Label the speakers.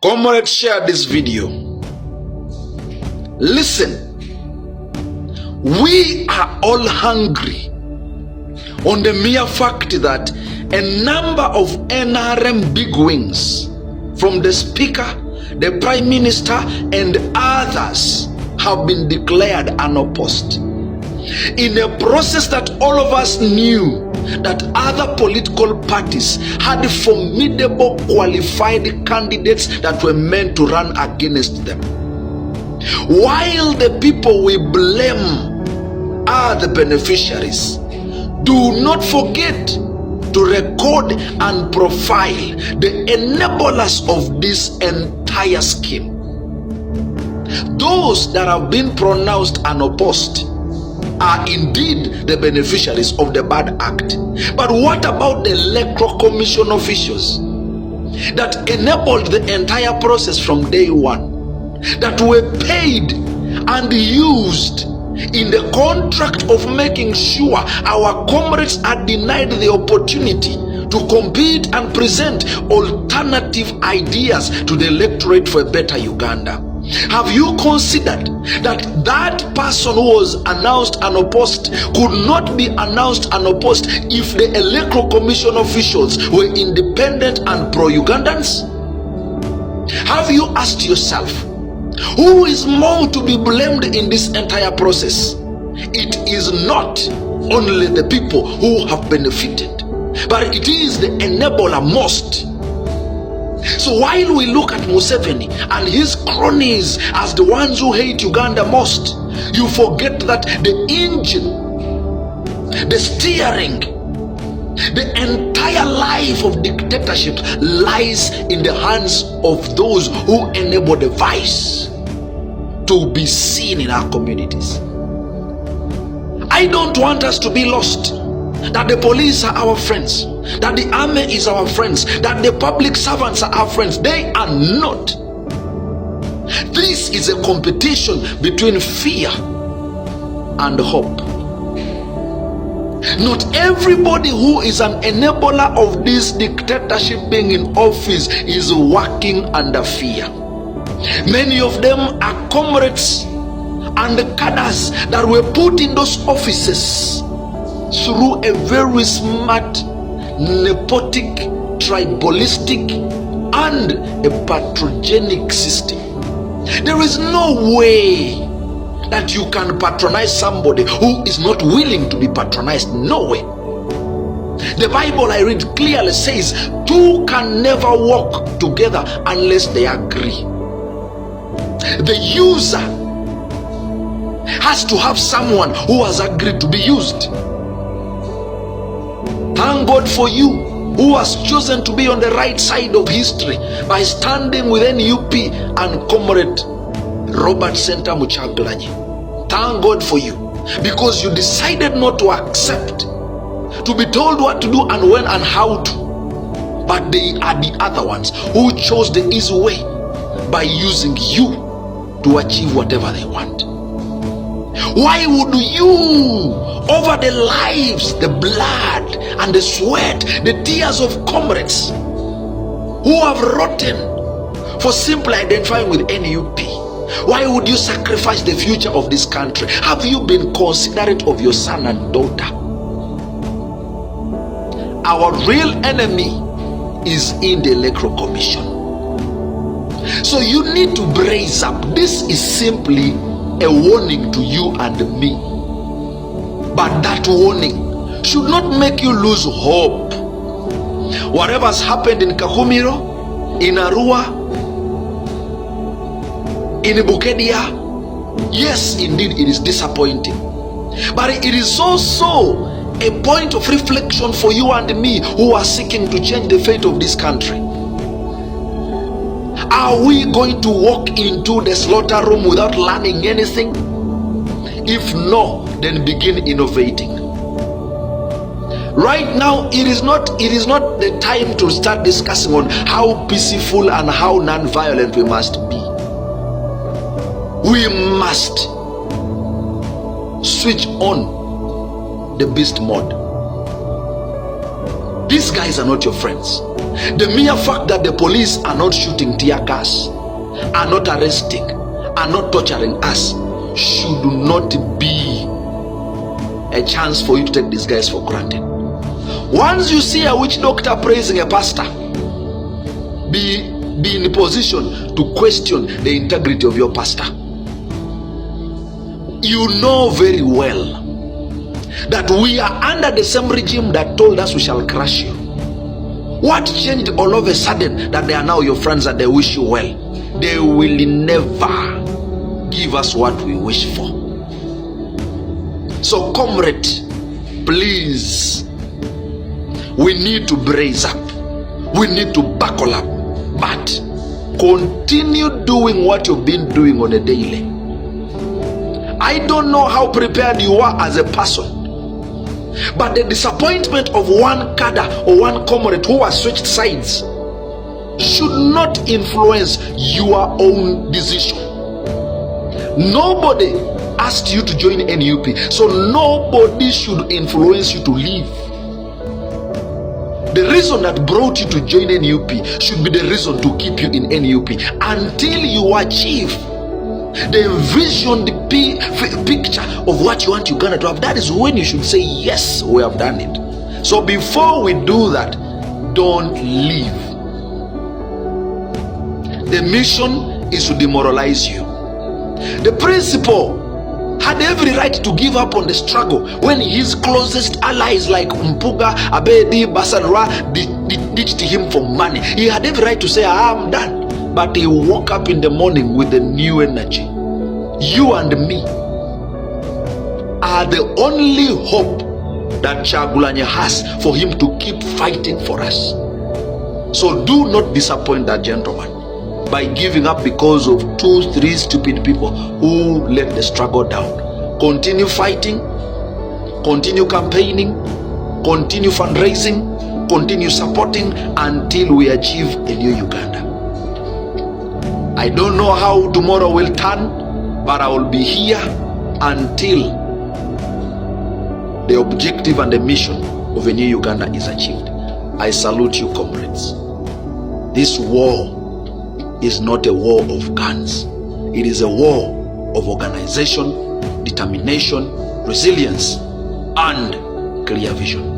Speaker 1: Comrades, share this video. Listen, we are all hungry on the mere fact that a number of NRM bigwigs, from the Speaker, the Prime Minister, and others, have been declared unopposed. In a process that all of us knew that other political parties had formidable qualified candidates that were meant to run against them. While the people we blame are the beneficiaries, do not forget to record and profile the enablers of this entire scheme. Those that have been pronounced unopposed are indeed the beneficiaries of the bad act. But what about the Electoral Commission officials that enabled the entire process from day one, that were paid and used in the contract of making sure our comrades are denied the opportunity to compete and present alternative ideas to the electorate for a better Uganda? Have you considered that that person who was announced unopposed could not be announced unopposed if the Electoral Commission officials were independent and pro-Ugandans? Have you asked yourself, who is more to be blamed in this entire process? It is not only the people who have benefited, but it is the enabler most. So while we look at Museveni and his cronies as the ones who hate Uganda most, you forget that the engine, the steering, the entire life of dictatorship lies in the hands of those who enable the vice to be seen in our communities. I don't want us to be lost, that the police are our friends, that the army is our friends, that the public servants are our friends. They are not. This is a competition between fear and hope. Not everybody who is an enabler of this dictatorship being in office is working under fear. Many of them are comrades and cadres that were put in those offices through a very smart, nepotic, tribalistic, and a patrogenic system. There is no way that you can patronize somebody who is not willing to be patronized. No way. The Bible I read clearly says two can never walk together unless they agree. The user has to have someone who has agreed to be used. Thank God for you who has chosen to be on the right side of history by standing with NUP and Comrade Robert SENTAMU KYAGULANYI. Thank God for you, because you decided not to accept to be told what to do and when and how to. But they are the other ones who chose the easy way by using you to achieve whatever they want. Why would you, over the lives, the blood and the sweat, the tears of comrades who have rotten for simply identifying with NUP, why would you sacrifice the future of this country? Have you been considerate of your son and daughter? Our real enemy is in the Electoral Commission. So you need to brace up. This is simply a warning to you and me. But that warning should not make you lose hope. Whatever has happened in Kakumiro, in Arua, in Bukedia, yes, indeed, it is disappointing. But it is also a point of reflection for you and me who are seeking to change the fate of this country. Are we going to walk into the slaughter room without learning anything? If no, then begin innovating. Right now, it is not the time to start discussing on how peaceful and how non-violent we must be. We must switch on the beast mode. These guys are not your friends. The mere fact that the police are not shooting tear gas, are not arresting, are not torturing us, should not be a chance for you to take these guys for granted. Once you see a witch doctor praising a pastor, be in a position to question the integrity of your pastor. You know very well that we are under the same regime that told us we shall crush you. What changed all of a sudden that they are now your friends and they wish you well? They will never give us what we wish for. So comrade, please, we need to brace up. We need to buckle up. But continue doing what you've been doing on a daily. I don't know how prepared you are as a person, but the disappointment of one cadre or one comrade who has switched sides should not influence your own decision. Nobody asked you to join NUP, so nobody should influence you to leave. The reason that brought you to join NUP should be the reason to keep you in NUP until you achieve the envisioned picture of what you want Uganda to have. That is when you should say, yes, we have done it. So before we do that, don't leave. The mission is to demoralize you. The principal had every right to give up on the struggle when his closest allies like Mpuga, Abedi, Basanra ditched him for money. He had every right to say, I'm done. But he woke up in the morning with a new energy. You and me are the only hope that KYAGULANYI has for him to keep fighting for us. So do not disappoint that gentleman by giving up because of 2-3 stupid people who let the struggle down. Continue fighting, continue campaigning, continue fundraising, continue supporting until we achieve a new Uganda. I don't know how tomorrow will turn, but I will be here until the objective and the mission of a new Uganda is achieved. I salute you, comrades. This war is not a war of guns. It is a war of organization, determination, resilience, and clear vision.